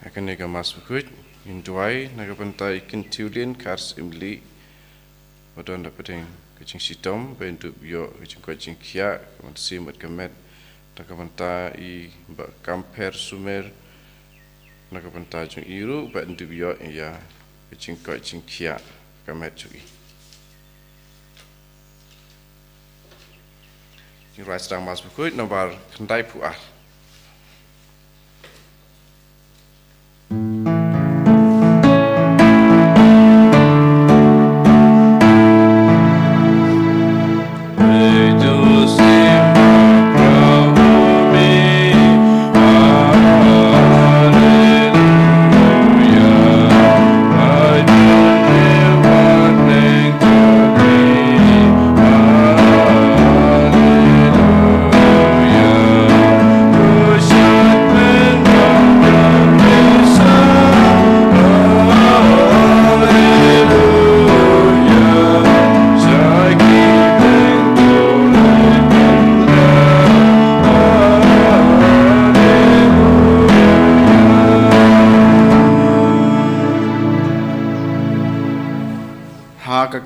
akan nega mas bukut induai naga pantai ikan tiulin kars imli wadon dapat yang kecing sitom bentuk bio kecing kia masih mat kemet naga pantai I kamper sumer naga pantai jung iru bentuk bio ya kecing kia kemet juga Rai sedang mas bukut nomor kendai puah.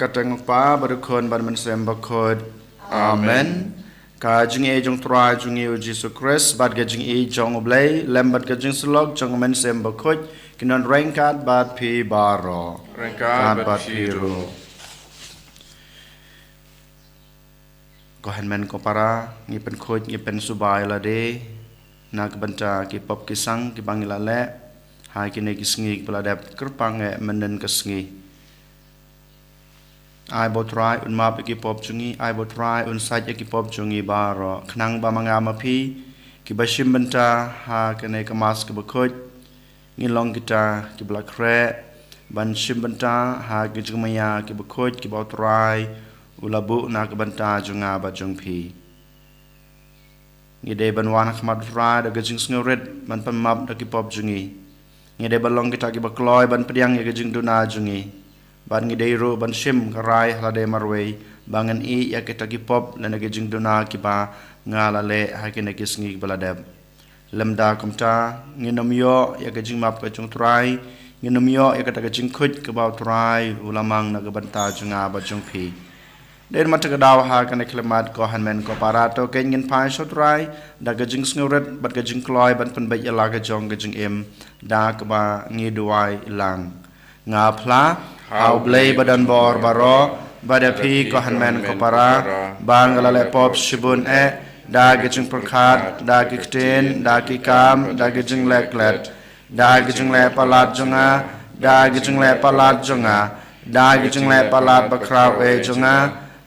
Katang pa berukun ban mensem bakod amen ka jing e jong tra jong e Jesus Christ bad ga jing e jong oblay lembat ga jing slog jong mensem bakod kinon rengkat bad pi baro Rengkat bad piru ko hen ko para ngi pen khoj ngi pen subai la de nak banta ki pop ki sang ki bangila le ha ki ne ki sngi pala dap kerpang e menen ke sngi I will try un map ki pop chungi I will try un site ki pop chungi baro knang ba manga ma phi ki bashim banta ha kane kamas ki bakhoj ngi long kita ki black kre ban shim banta ha ki jumaya ki bakhoj ki ba try ulabu na ka banta junga ba jung phi ngi de ban wana khmat try da ga jing sngoret ban pam map da ki pop chungi ngi de balong kita ki bakloy ban pediang ya ga jing duna chungi ban ngi deiro ban shim karai halade marway bangan I ya kita ki pop na nagi jing duna ki ba ngala le ha ki nagi sngi baladeb lemda kumta ngi nomyo ya ga jing map ka chung trai ngi nomyo ya ka ta ga jing khut ka ba trai ulamang na ga banta junga ba jung phi den mat ka daw ha ka ne klemat ko hanmen ko parato ken ngin pai so trai da ga jing sngoret bat ga jing kloy ban pen ba ya la ga jong ga jing em da ka ba ngi duai lang nga phla Hau blay badan bor baro bada pi ko hanmen ko para bangala le pop shibun da gijing perkhat da gikten da kikam da gijing leklet da gijing le palat jonga da gijing le palat jonga da gijing le palat bakraw jonga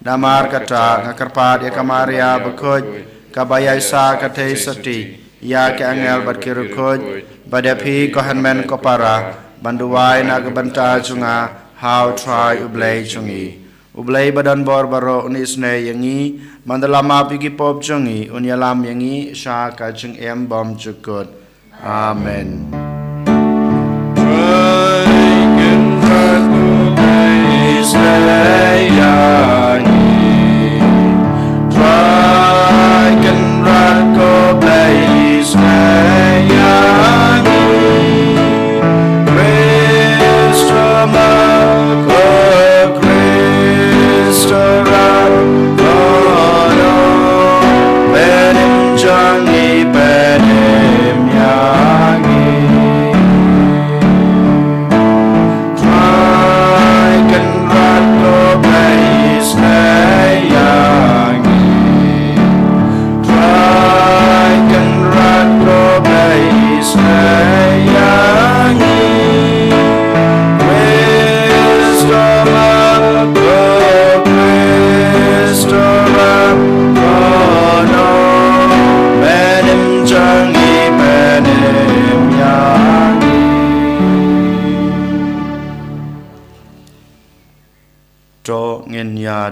da mar kata ngakarpat ya kamaria bakoj kabaya isa katei sati ya ke angel bat kirukoj bada pi ko hanmen ko para banduwai na gabanta jonga How try ublay chungi ublay badan bor baro unisne yangi mandalama pigi pop chungi unyalam yangi sha ka chung em bom chukut amen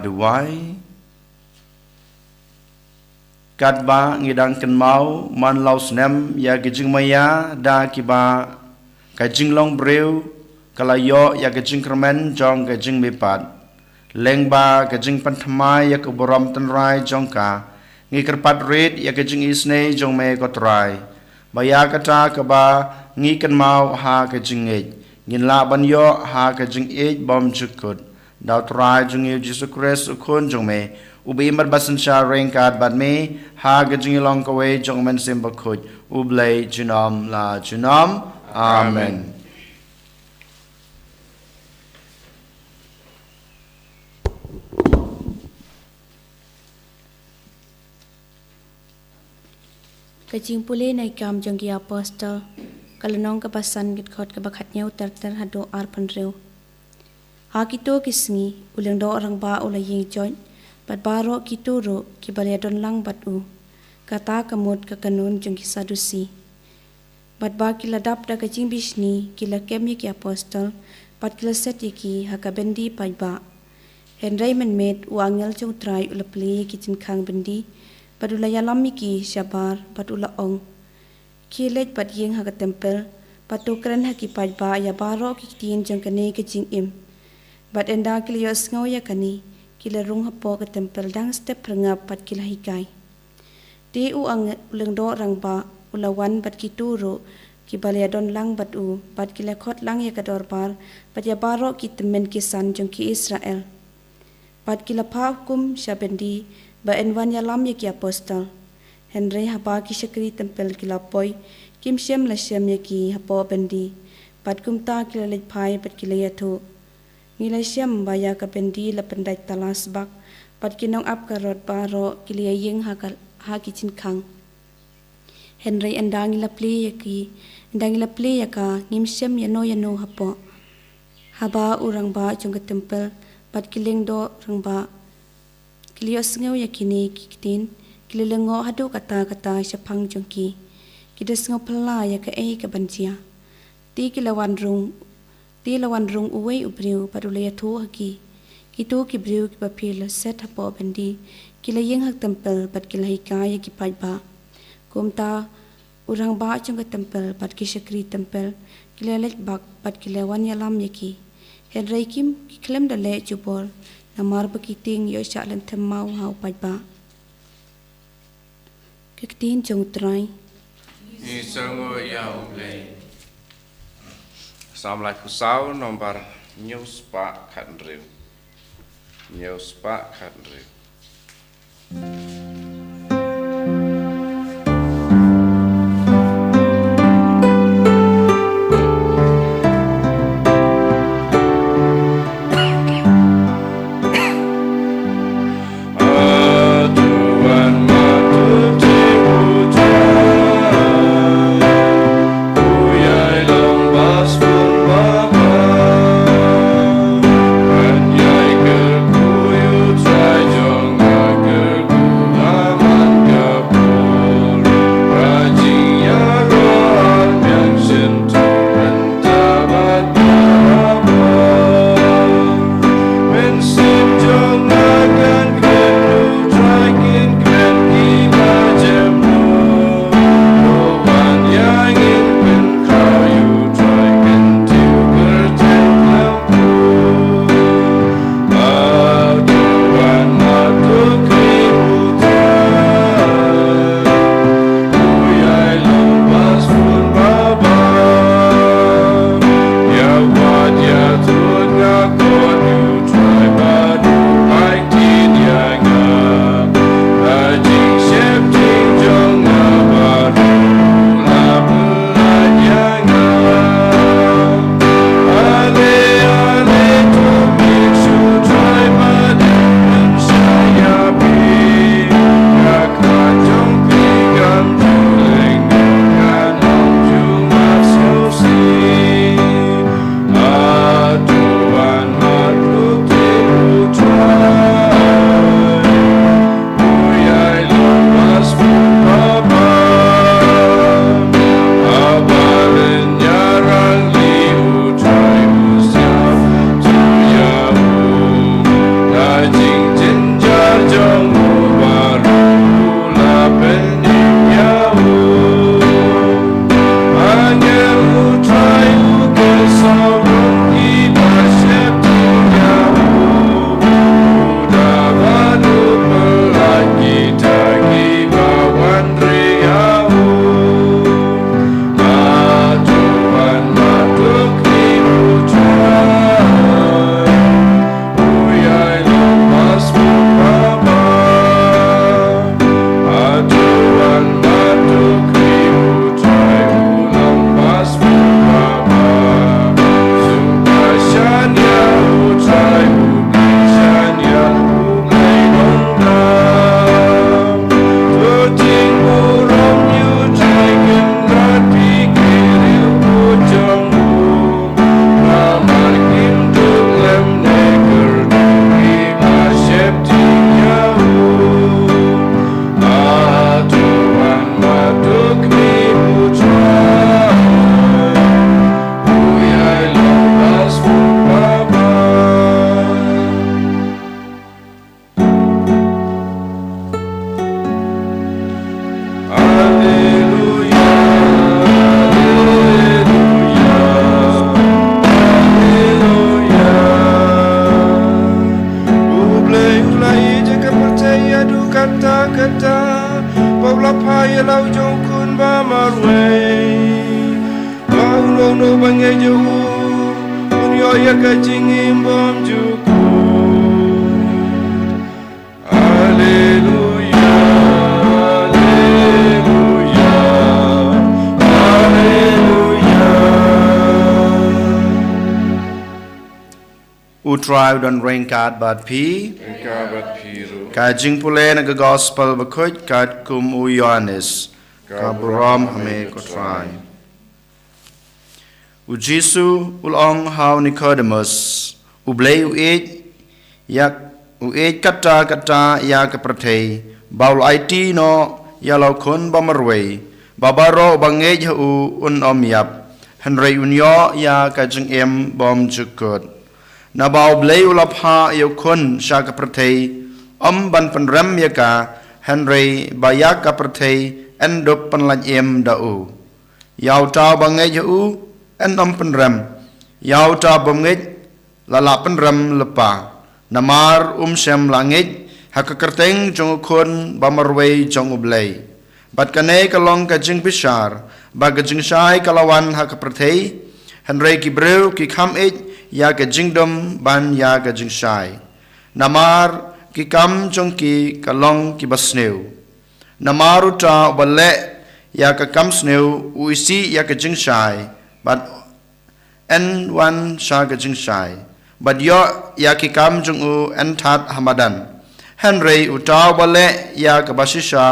duai kat ba ngidang ken mau man laus nem ya gijing maya da kiba kajing long breu kalayo ya gijing kermen jong gijing mipat lengba gijing panthamai ya kuboram tanrai jongka ngi kerpat red ya gijing isne jong me kotrai baya kata kaba ngi kan mau ha ka jing ej ngin la ban yo ha ka jing ej bom jukut dau trai jung yu Jesus Christ ukun jung me ubi mat basan sha rengkat bat me ha ka jing long ka we jung men sim bakut ublay junom la junom amen. Kajing pulih na ikam jong ki apostol kalanong kapasan git khot kabakhatnya utar hado arpan rew. Ha kito kisngi ulang do orang ba ula ying join bat baro kito ro ki baledon lang bat u kata kamut ka kanun jong ki sadusi. Bat ba ki ladap da kajing bisni ki lakem ki apostol bat ki set ki hakabendi pai ba. Henry menmet u angel jong trai ula pli ki jin khang bendi padula yalam miki syabar padula ong kilet pad yeng ha tempel patukran ha ki pajba ya baro ki tin jang kane ke jing im bad enda klios ngau ya kani kila rung ha po ke tempel dang step rengap pad kila hikai ti u ang uleng do rang ba ulawan bad ki turo ki baledon lang bad u bad kila khot lang ya kador bar bad ya baro ki temen kisan jang ki Israel bad kila pa hukum syabendi ba enwan yalam ya ki apostol Henry haba ki syakri tempel ki lapoi kim syam la syam ya ki hapo bendi pat kum ta ki lej phai pat ki layathu ngila syam ba ya ka bendi la pendai talas bak pat ki nong ap ka rot baro ki liyeng ha ki chin khang Henry endang la pli ya ka ngim syam ya no hapo haba urang ba jong ka tempel pat ki leng do rang ba Kilios ngau yakini kikitin kililengo hadu kata syapang jongki kides ngau pela ya ka ka banjia ti lawan rung uwei ubriu padulaya thu haki kitu kibriu ki bapil set hapo bendi kilayeng hak tempel pat kilahika ya ki pajba kumta urang ba jong ka tempel pat ki syakri tempel kilalet bak pat kilawan yalam yaki Henry Kim kiklem dale jubor namar bekiting yo syak lan temau hau pajba kekitin jong trai Ni sango ya ublay. Assalamualaikum sau nomor news pak khat rew. News pak khat rew. Paula paya lau jong kun ba marway Bau no no bangai jau Unyo ya kajing imbom juku Haleluya Haleluya Haleluya Utrai dan rengkat bat pi Kabat piru Kajing pule na ke gospel bakut kat kum u Yohanes kabrom hame kotrai. U Jesu ulong hau Nicodemus u blei u ej kata ya ke pertei baul IT no ya lau kun bamarwei babaro bangej u un om yap henrei unyo ya kajing em bom jukut na bau blei u lapha ya kun sha ke pertei ban penram ya ka henrei bayak ke pertei endop penlaj em dau yau tau bangej u en penram yau tau bangej lala penram lepa namar sem langit hakakerteng jong kun bamarwei jong ublei bat kane kalong kajing bishar bagajing shai kalawan hakapertei henrei ki breu ki kham ya kajing dom ban ya kajing shai namar ki kam jong ki kalong ki basneu namaruta balle ya ka kam sneu uisi ya kajing shai bat en wan sha kajing shai but yo ya ki kam jung u enthat hamadan henrei utau bale ya ka basisha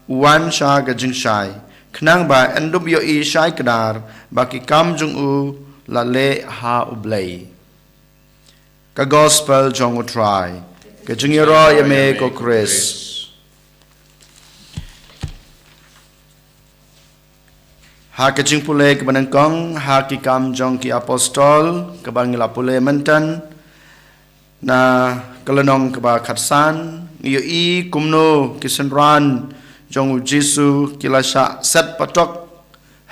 wan sha ga jing shai khnang ba endub yo I shai kadar ba ki kam jung u la le ha ublei ka gospel jong u try ka jing yoro ya me ko Chris ha ke jing pule ke banang kong ha ki kam jong ki apostol ke bangila pule mentan na kelenong ke ba khatsan yo I kumno kisenran jong Jesu kilasha set patok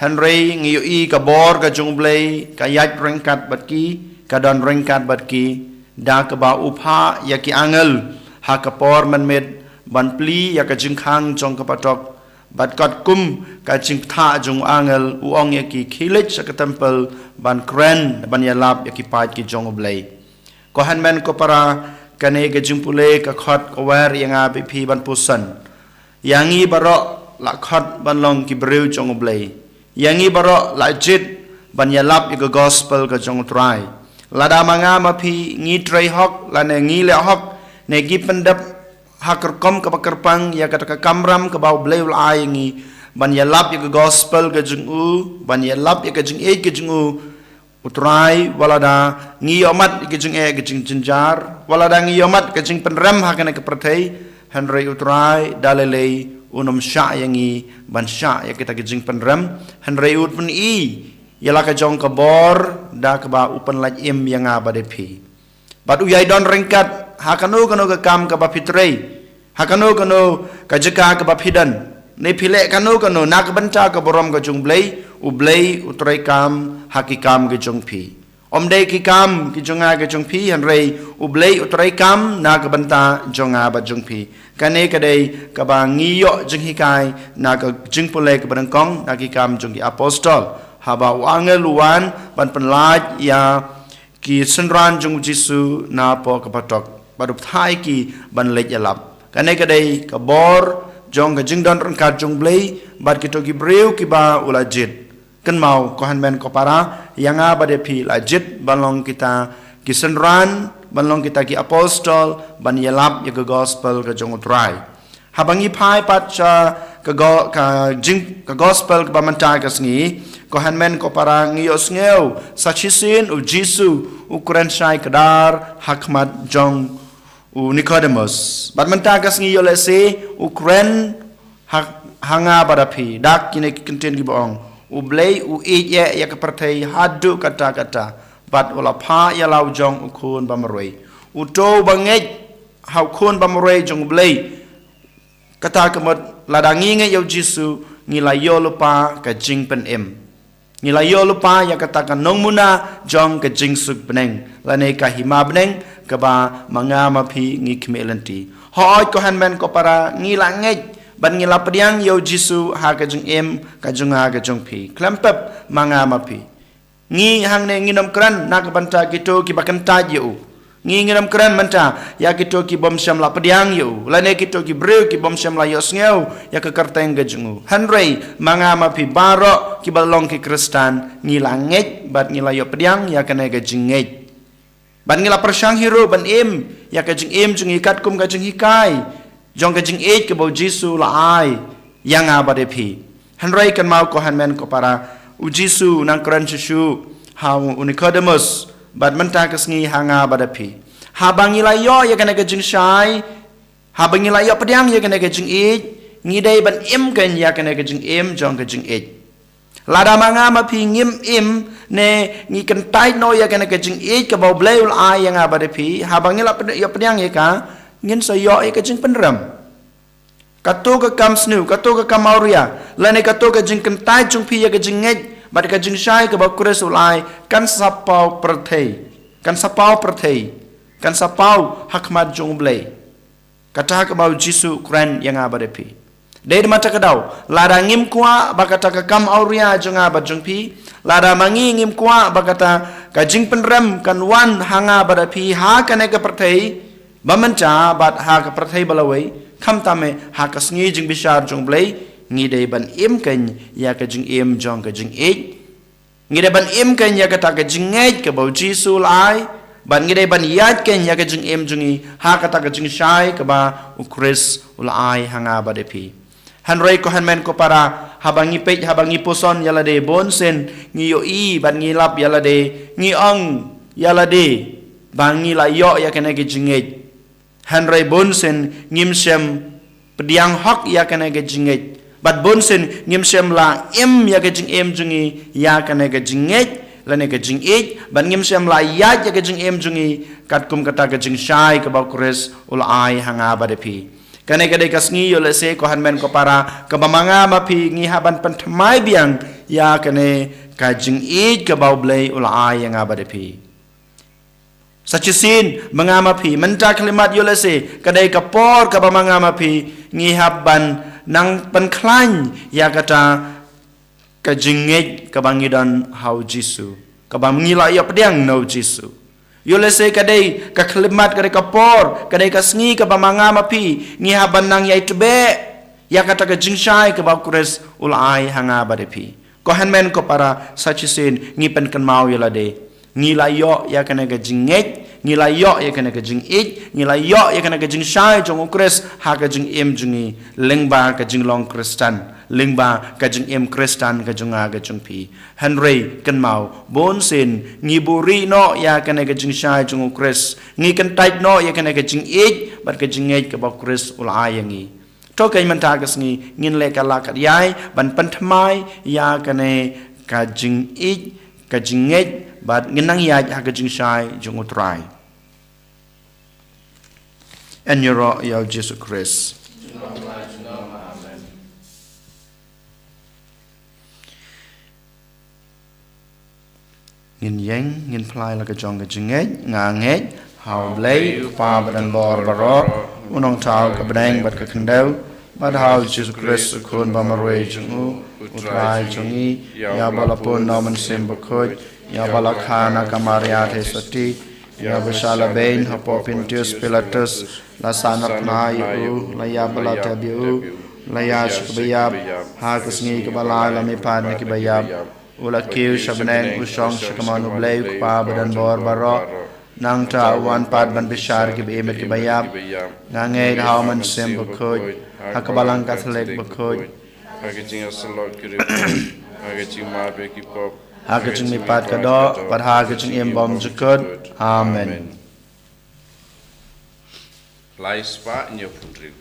henrei ngiyo I ka bor ka jong blei ka yat rengkat batki ka don rengkat batki da ka ba upha ya ki angel ha ka por man med ban pli ya ka jing khang jong ka patok bat kat kum ka jing tha jong angel u ong ya ki khilich ka temple ban kren ban ya lap ya ki pat ki jong blei ko han men ko para kane ke jing pule ka khot ko wer yang a pi ban pusan yangi baro la khot ban long ki breu jong blei yangi baro la jit ban ya lap ya gospel ka jong trai la da manga ma phi ngi trai hok la ne ngi le hok ne gi pendap hakar kom ka pakarpang ya ka kamram ka bau bleu la ngi ban ya lap ya gospel ka jong u ban ya lap ya ka jing e ka jong u utrai walada ngi yomat ka jing e ka jing jinjar walada ngi yomat ka jing penram hakane ka perthei henrei utrai dalelei unum sha yangi ban sha ya kita ka jing penram henrei ut pun I yala ka jong ka bor da ka ba upan laj im yanga ba de phi bat uyai don rengkat hakanu kanu ka kam ka ba fitrei hakanu kanu ka jeka ka ba phidan ne phile kanu kanu nak banta ka borom ka jung blei u blei utrai kam hakikam ka jung phi omdei ki kam ki jonga ka jung phi henrei u blei utrai kam na ka banta jonga ba jung phi kane kadai ka ba ngiyo jing hikai na ka jing pole ka barang kong na ki kam jung ki apostol haba wangel wan ban penlaj ya ki senran jung Jesu na po ka patok barup thai ki ban lej alap kane kadai ka bor jong ka jing don rangkat jung blei bat ki to ki breu ki ba ulajit kan mau ko han men ko para yanga ba de phi lajit balong kita ki senran banlong kita ki apostol ban yalap ya gospel ka jong utrai habangi phai pat cha ka jing ka gospel ka bamanta ka sngi ko hanmen ko parang yo sneu sachisin u Jesu u kuran shai kadar hakmat jong u Nicodemus bat manta ka sngi yo le se u kuran hanga badapi dak kine kinten ki bong u blei u ije ya ka perthei hadu kata bat wala pha ya lau jong u khun bamaroi u to bangej hau khun bamaroi jong blei kata kemat ladangi nge yo Jesu ngila yo lupa ka jing pen em ngila yo lupa ya katakan nong muna jong ka jing suk beneng lane ka hima beneng ka ba manga ma phi ngi khmelanti hoi ko han men ko para ngila nge ban ngila pediang yo Jisu ha ka jing em ka jung ha ka jung phi klempep manga ma phi ngi hang ne nginam kran nak banta kito ki bakan ta yo ngi nginam kran manta ya kito ki bom syam la pediang yo la ne kito ki breu ki bom syam la yo sngew ya ka karteng ga jungu hanrei manga ma phi baro ki balong ki kristan ngi la nget bat ngi la yo pediang ya ka ne ga jinget ban ngi la persang hero ban em ya ka jing em jungi kat kum ga jing hikai jong ka jing et ke bo Jisu la ai yang abade phi hanrei kan mau ko hanmen ko para u Jisu nang kran chuchu ha Nicodemus bat menta ka sngi hanga bada phi ha bangi la yo ya kana ka jing shai ha bangi la yo pediang ya kana ka jing et ngi dai ban em kan ya kana ka jing em jong ka jing et lada manga ma phi ngim im ne ngi kan tai no ya kana ka jing et ka bo bleul ai yang abade phi ha bangi la yo pediang ya ka ngin so yo ka jing penram kato ka kam snu kato ka kamauria lane kato ka jing kan tai chung phi ya ka jing et bat ka jing shai ka ba kures ulai kan sapau perthei kan sapau hakmat jong blei kata ka ba Jisu kran yang abade phi de mata ka dau lada ngim kwa ba kata ka kam auria jong aba jong phi lada mangi ngim kwa ba kata ka jing penram kan wan hanga bada phi ha kan ka perthei bamancha bat ha ka perthei balawai kham tame ha ka sngi jing bishar jong blei ngi dei ban em kan ya ka jing em jong ka jing et ngi dei ban em kan ya ka ta ka jing et ka bo Jisu lai ban ngi dei ban yat kan ya ka jing em jungi ha ka ta ka jing shai ka ba u Chris ulai hanga ba de phi hanrei ko hanmen ko para habangi pej habangi poson yala de bonsen ngi yo I ban ngi lap yala de ngi ong yala de bangi la yo ya ka na ka jing et hanrei bonsen ngim sem pediang hok ya ka na ka jing et bat bonsen ngim sem la em ya ka jing em jungi ya ka na ka jing et la ne ka jing et ban ngim sem la ya ka jing em jungi kat kum kata ka jing shai ka ba kures ul ai hanga ba de phi kane ka de ka sngi yo le se ko hanmen ko para ka bamanga ma phi ngi haban pan thamai biang ya ka ne ka jing et ka ba blei ul ai hanga ba de phi sachisin mangama phi menta kalimat yo le se ka de ka por ka bamanga ma phi ngi haban nang penklan ya kata ka jingit ka bangidan hau Jisu ka bangila ya pediang no Jisu yo le se ka dei ka khlimat ka de ka por ka dei ka sngi ka bamanga ma phi ngi haban nang ya itbe ya kata ka jingshai ka ba kures ulai hanga ba de phi ko hanmen ko para sachisin ngi pen kan mau ya la de ngi la yo ya kana ka jingit ngi la yo ya kana ka jing it ngi la yo ya kana ka jing shai jong ukres ha ka jing em jungi lengba ka jing long kristan lengba ka jing em kristan ka junga ka jung phi hanrei kan mau bon sin ngi buri no ya kana ka jing shai jong ukres ngi kan tait no ya kana ka jing it bat ka jing it ka ba kres ul ayangi to kai man ta ka sngi ngin le ka la ka yai ban pan thamai ya kana ka jing it ka jing it but nginang ya ha ka jing shai jong utrai and your Jesus Christ ngin yang ngin plai la ka jong ka jing et nga nget hau blei pa ban bor barok unong tau ka bdang bat ka khandau bat hau Jesus Christ kon ba marwe jong utrai jongi ya balapon naman sembakoj ya balakhana kamaria the sati ya besala bain hapo Pontius Pilatus la sanat na yu la ya balata biu la ya shkbayab ha kasngi kabala la me pan ki bayab ula kiu shabnen usong shkamanu blay pa badan bor baro nang ta wan pad ban bishar ki be ki bayab ngange how man sem bakoj hakabalang kathlek bakoj hagajing asalok ki hagajing ma be ki pop hagajing mi pat kado pat hagajing em bom jukut amen lai spa nyo putri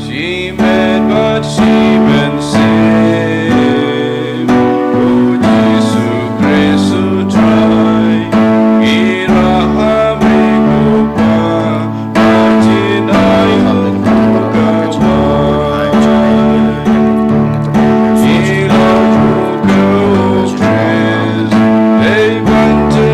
she meant what she meant same oh Jesus Christ who try irahame kupa ajinai they want to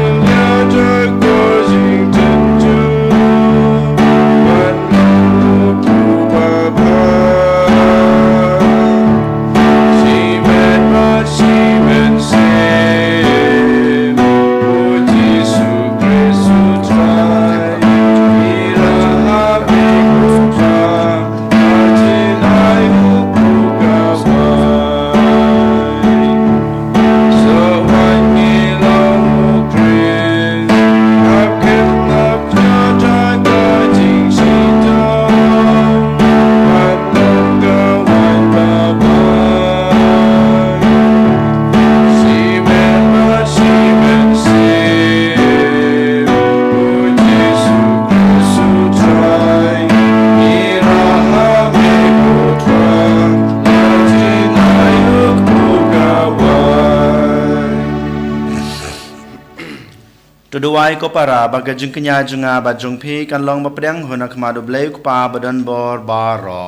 ai ko para baga jing kenya junga ba jong phi kan long ba pdang hona khma do blei ko pa badan bor baro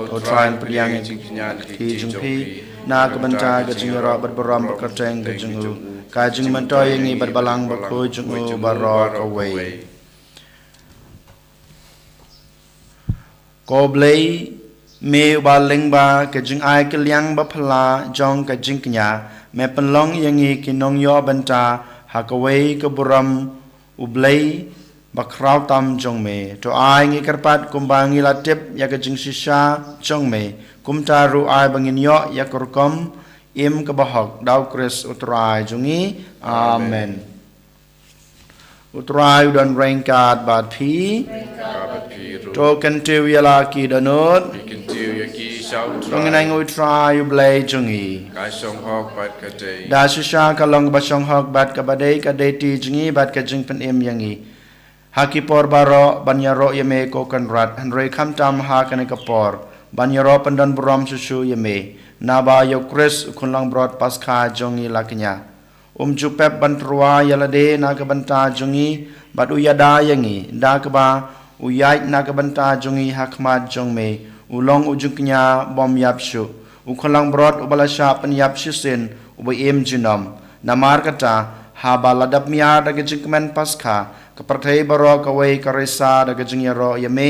to train priang thi jong phi na ka banta ga jing ro bat boram ba ka teng ga jing u ka jing man toy ngi bat balang ba khoi jing u ba ro ka wei ko blei me ba leng ba ka jing ai ka liang ba phla jong ka jing kenya me pan long yang ngi ki nong yo banta ha ka wei ka boram u blei ba kraw tam jong me to ai ngi karpat kumbangi la tip ya ka jing shisha jong me kum ta ru ai bangin yo ya korkom im ka bahok daw kris utrai jungi amen utrai udan rengkat bat phi to kan te wiala ki danot Rong nai ngoi try u blai jungi da shisha ka long ba shong hok bat ka badai ka dei ti jungi bat ka jing pen em yangi haki por baro banyaro yeme ko kan rat han rei kham tam ha kan ka por banyaro pandan brom susu yeme na ba yo kris khunlang brot pas kha jongi laknya ju pep ban truwa yalade na ka banta jungi bat u yada yangi da ka ba u yai na ka banta jungi hakmat jongme ulong ujuknya bom yapshu u khunlang brot u balasha pan yapshu sen u ba em jinom namar kata ha baladap mia da ka jingmen pas kha ka prathai baro ka wei ka resa da ka jingya ro yame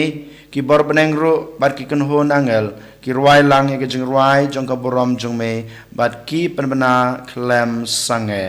ki bor beneng ru bat ki kan hon angel ki ruai lang ya ka jing ruai jong ka borom jong me bat ki penbena klem sange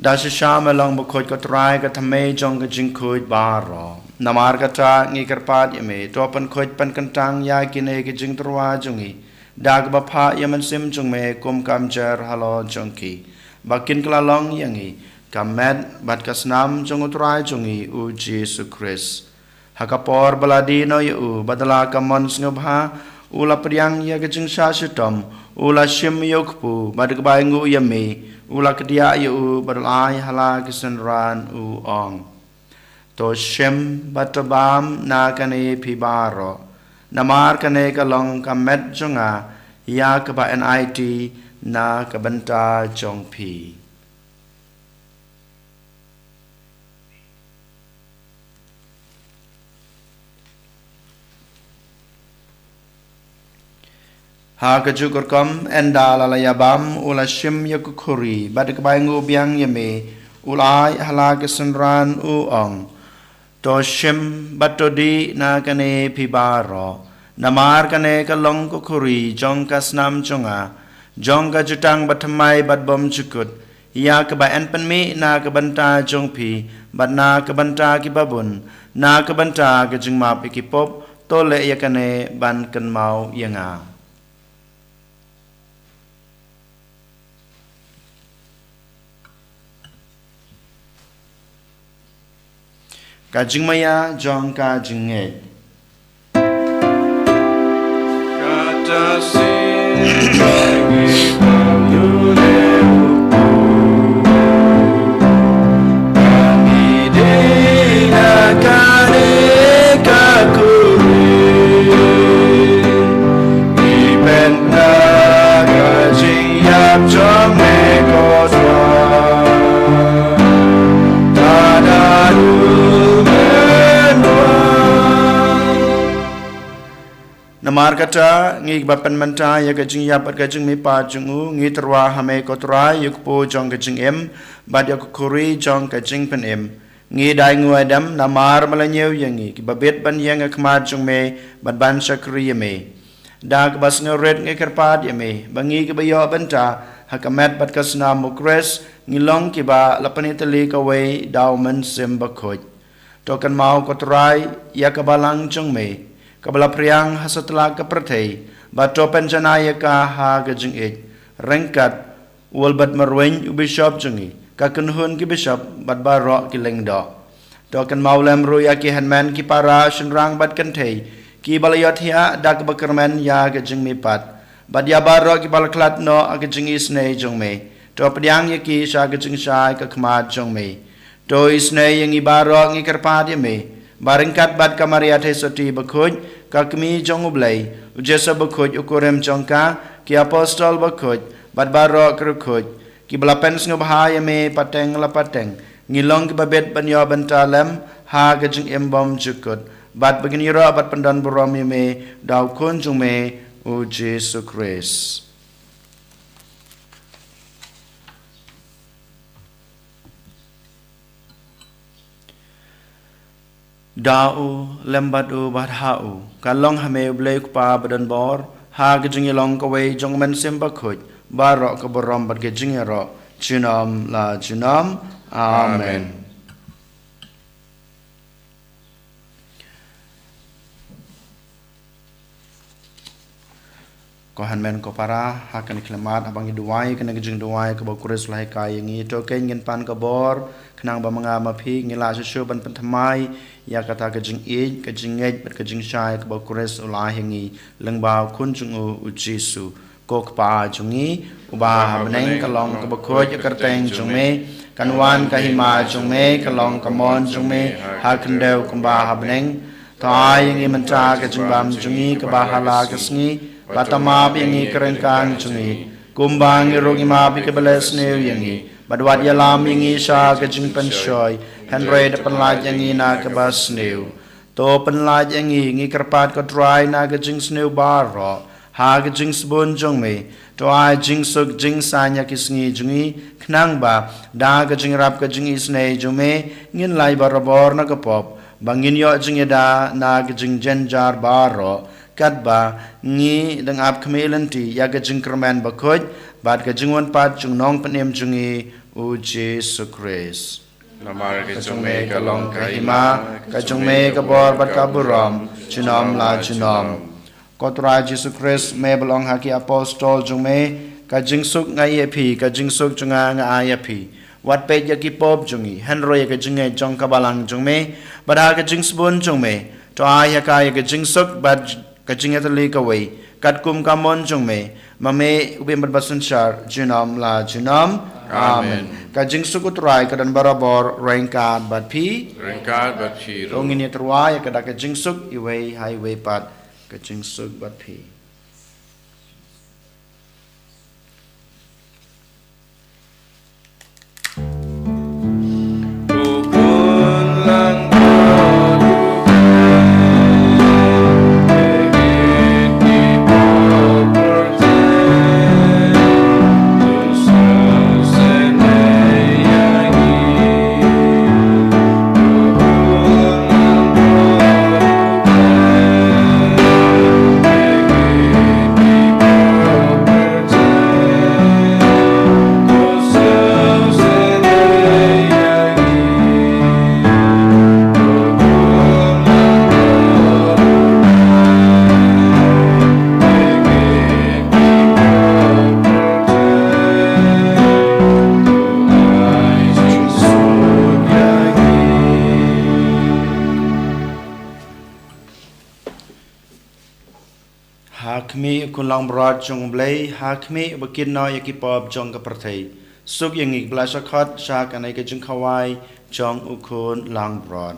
da sham along bukhoy ko try ka thame jong ka jing khoi baro namar ka ta ngi karpat yame to pan khoi pan kantang ya kine ki jing trwa jongi dag ba pha yaman sim jong me kum kam jar halo jongki bakin kala long yangi kamet bat kasnam jong utrai jongi u Jesus Christ hakapor baladi no yu badala kamon snobha ula priang ya ka jing sha shitom ula shim yokpu badak bai ngu yame ula kedia yu badalai hala kisanran u ong to shem batabam na kane pibaro namar kane kalong kamet jonga ya ka ba NIT na ka banta jong pi ha ka jukur kam endala la yabam ula shim yakukuri badak bai ngu biang yame ulai hala kisanran u ong to shim batodi na kane pibaro namar kane kalong kukuri jong kasnam jonga jong ka jutang bathamai batbom chukut ya ka ba en panmi na ka banta jong pi bat na ka banta ki babun na ka banta ka jingma pikipop to le yakane ban kan mau yanga Kajing maya jong kajing nge kata sin bagi pamyule kami dina kare kakuri iben na kajing yap jong me kodwa tadaru Namar kata ngi bapan manta ya kajing yapat kajing mi pa jungu ngi terwa hame kotra yuk po jong kajing em bad yak kuri jong kajing pen em ngi dai ngu adam namar malanyeu yangi ki babet ban yang akmat jong me bad ban sakri me dag bas ngoret ngi kerpat me bangi ki bayo banta hakamet bad kasna mukres ngilong ki ba lapanitali ka we daumen sembakoj tokan mau kotrai ya kabalang jong me kabala priang hasatla ka prathei bato penjanaya ka ha gajing ej rengkat walbat marwen bishop jungi ka kunhun ki bishop bat baro ki lengdo to kan maulem ruya ki hanman ki para shinrang bat kan thei ki balayot hia dak bakerman ya gajing mi pat bat ya baro ki balaklat no agajing isne jong me to pediang ya ki sha gajing shai ka khmat jong me to isne yang ibaro ngi kerpat ya me Baringkat bad kamaria the soti bakhoj kakmi jong ublai ujesa bakhoj ukurem jongka ki apostol bakhoj bad baro krkhoj ki balapen snubhaya me pateng la pateng ngilong ki babet banyo bantalem ha gajing embom jukut bad baginiro bad pandan buram me daw kun jung me u Jesu Christ. Dau lembat u badhau kalong hame blai pa badan bor ha gajing long kawai jong men semba khoj baro ka borom bad gajing ro jinam la jinam amen. Ko hanmen ko para hakan iklamat abang iduai kana gajing duai ka bakuris lai kai ngi to ken ngin pan ka bor khnang ba manga ma phi ngila su ban panthamai ya kata kajing ej kajing ej bat kajing shai ka bakuris ulai hingi lengba kun chung u Jesu kok pa jungi uba habneng kalong ka bakhoj karteng chung me kanwan ka hima chung me kalong kamon chung me ha khandeu kumba habneng tai ngi manta kajing bam jungi ka bahala kasngi batama bingi kerengkang jungi kumbang irogi ma bi kebeles new yangi badwat yalam yangi sha kajing penshoy henry depan laj yangi na kebas new to penlaj yangi ngi kerpat ko dry na kajing snew baro ha kajing sbon jong me to ai jing suk jing sanya kisngi jungi knang ba da kajing rap kajing isne jume ngin lai barabor na kapop bangin yo jing da na kajing jenjar baro katba ngi dang ap kmelanti ya gajing kerman bakhoj bad gajing wan pat chung nong panem jungi u Jesu Christ. Namar ke Kajung me kalong kahima kajung me kabor bat kaburam chinom la chinom kotra Jesu Christ me belong haki apostol jung me kajing suk ngai epi kajing suk chunga ngai epi wat pe ya ki pop jungi henro ya gajing e jong kabalang jung me bada gajing spon jung me to ai ka ya gajing suk bad kajing atali kawai kat kum kamon jong me mame ubim basan shar jinam la jinam amen kajing sukut rai kadan barabor rengkat bat pi rengkat bat pi rongin ya terwai kada kajing suk iwei highway pat kajing suk bat pi Hakmi kulang berat jong blai hakmi bakin no yakipop jong kaperthai suk yangi blasakhat syak anai ke jong khawai jong ukun lang berat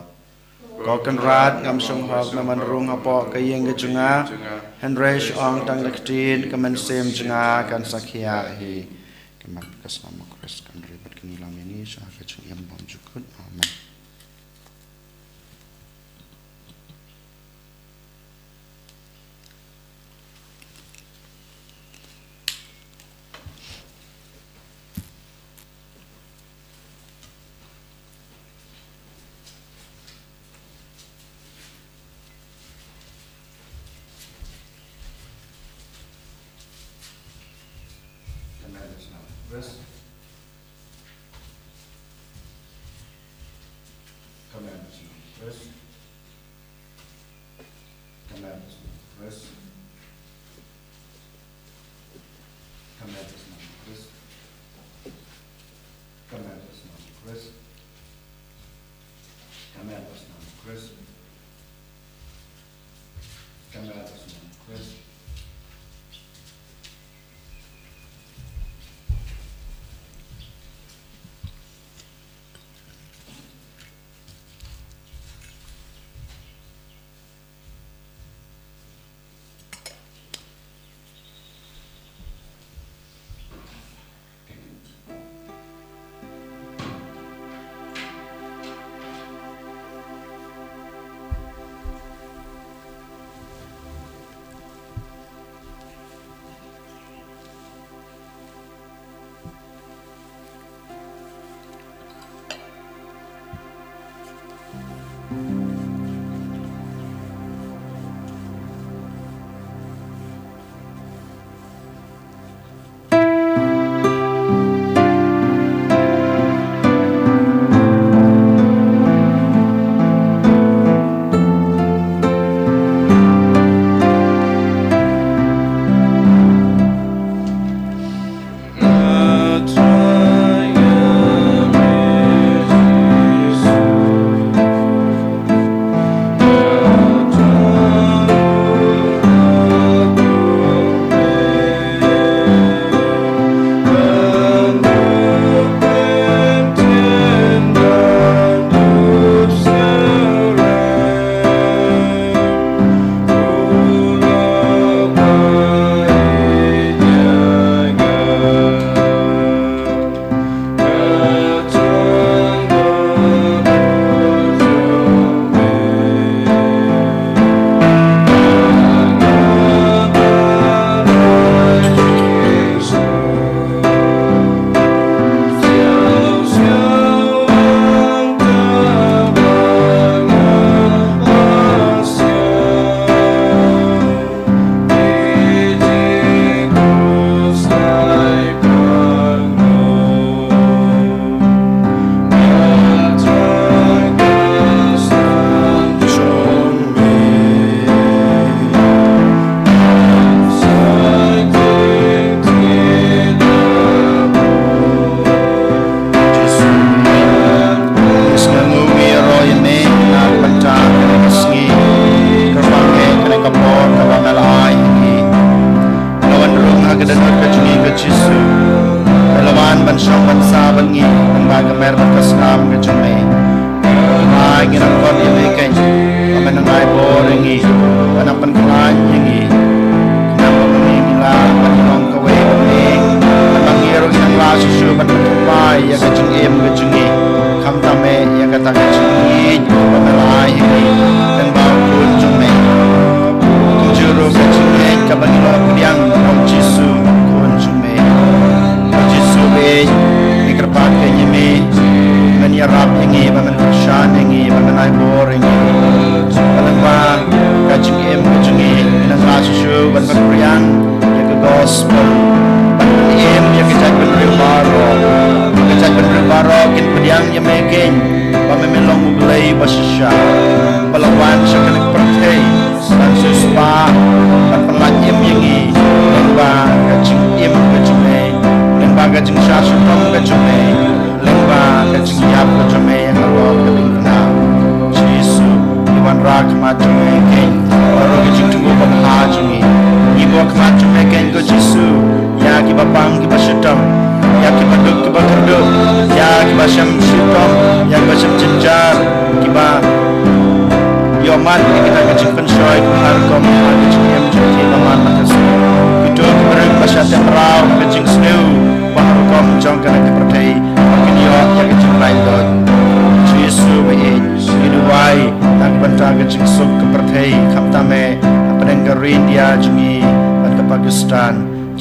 ko kan rat ngam song hok naman rung apo kayeng ke jonga henresh ong tang laktin kaman sem jonga kan sakhya hi kemat kasama kres kan ribet kini lam ini syak ke jong yam bom jukut amen. Chris. Commanders now, Chris. Commanders now, Chris. Commanders now, Chris. Commanders now, Chris. Commanders now, Chris. Commanders now, Chris.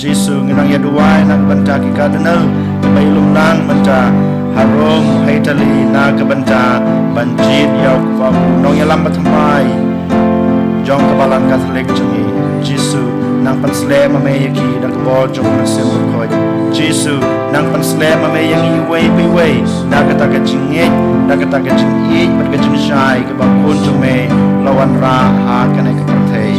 Jisu nginang ya duai nak benta ki kadenel bay lum lang benta harum hai tali na ka benta banjit ya fa nong ya lam batmai jong ka balan Catholic changi Jisu nang pan sle ma me ki dak bo jong na sim ko Jesu nang panslem me yang iwe piwe na kata ka jingit na kata ka jingit pat ka jing shai ka bakun jong me lawan ra ha kanai ka perthei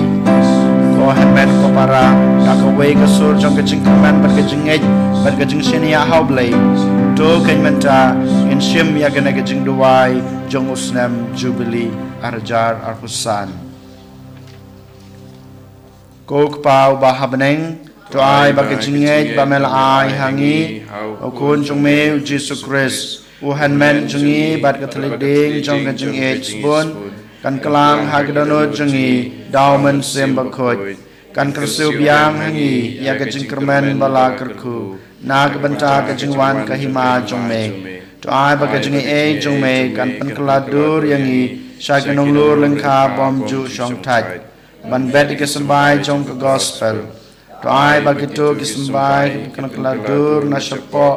ko hemen ko para na ka we ka sur jong ka jing man pat ka jingit pat ka jing shenia haublei to kan menta in shim ya kanai ka jing duwai jong usnam jubilee arjar arhusan ko pau ba habneng to ai ba ka jingit ba mel ai hangi o kun jong me Jesus Christ u han men jungi bat ka thli ding jong ka jing e spon kan klang ha ka dono jungi daumen sem ba khoj kan kersu biang hangi ya ka jing kermen bala kerku na ka banta ka jing wan ka hima jong me to ai ba ka jing e jong me kan pen kaladur yangi sha ka nong lur lengkha bom ju shong thaj ban bet ka sambai jong ka gospel to ai ba ka to ki sambai kan kaladur na shapo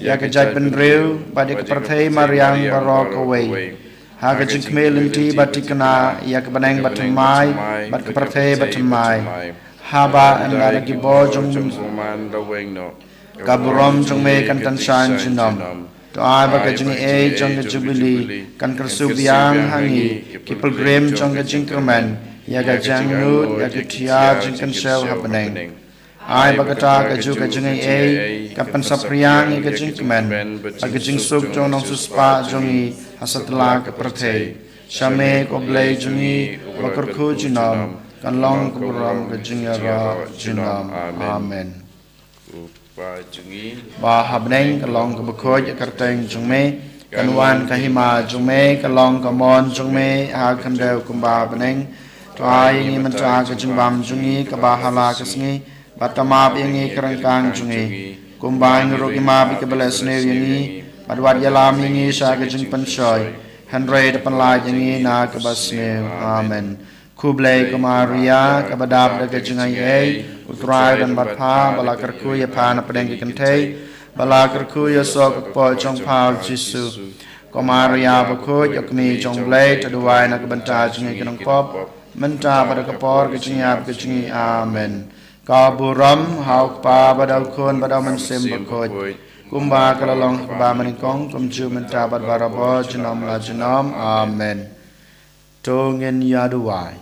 ya ka jai pen reu ba de ka perthei mariang baro ka wei ha ka jing kmel inti batikna ya ka banang batamai bat ka perthei batamai ha ba an ba ki bo jong ka burom jong me kan tan shan chinom to ai ba ka jing e jong ka jubilee kan kersu biang hangi ki pilgrim jong ka jing kerman ya ka jang nut ya ka tia jing kan sel happening ai bagata ka ju ka jing e ka pan sapriang ka jing kemen ka jing suk jong nong suspa jong i hasatla ka prthei shame ko blai jong i bakar khu jinom kan long ko ram ka jing ra jinom amen ba jungi ba habneng ka long ka bakhoj ka teng jong me kan wan ka hima jong me ka long ka mon jong me ha kan deu kum ba beneng to ai ni man ta ka jing bam jong i ka ba hala ka sngi batama yangi kerangkang jungi kumbang rogi ma bi ke belas ne yangi badwat yalam yangi sa ke jing pansoy handre de panla yangi na ke basne amen kublai kumaria ke badap de ke jingai e utrai dan batha bala kerku ya phana pedeng ke kentei bala kerku ya sok po chong phal jisu kumaria bakho yakmi chong blai taduai na ke banta jingai ke nang pop menta pada kapor ke jingai ke jingai amen ka buram hau pa badau khon badau man sem bakhoj kumba kalalong ba manikong kumju menta bad barabo jinom la jinom amen tongin yaduai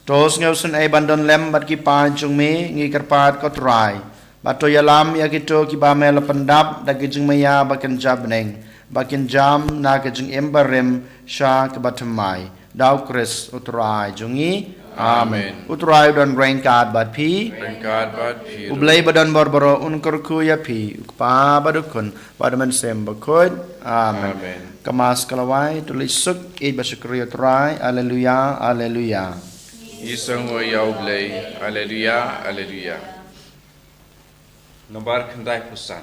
tos ngausen ai bandon lem bat ki pa chung me ngi karpat ko trai bato yalam ya kito ki ba mel pendap dagi jing maya bakin jab neng bakin jam na ke jing embarem sha ke batamai dau Chris utrai jungi amen utrai don rain card bat pi ublai badan borboro un kurku ya pi pa badukun badaman sem bakod amen kamas kalawai tulisuk e basyukri utrai haleluya haleluya isang o yaw blay haleluya haleluya nomor kendai pusan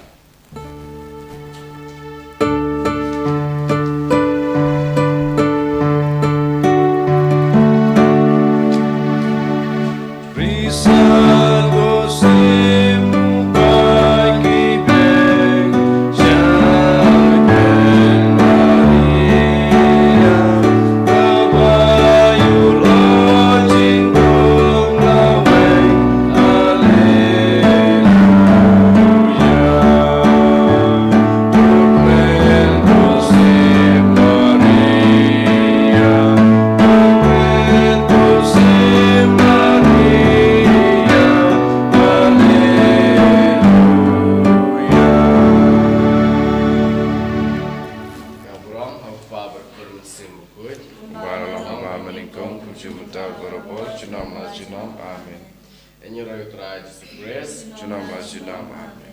Amen. En je ruit eruit is de grace. Amen.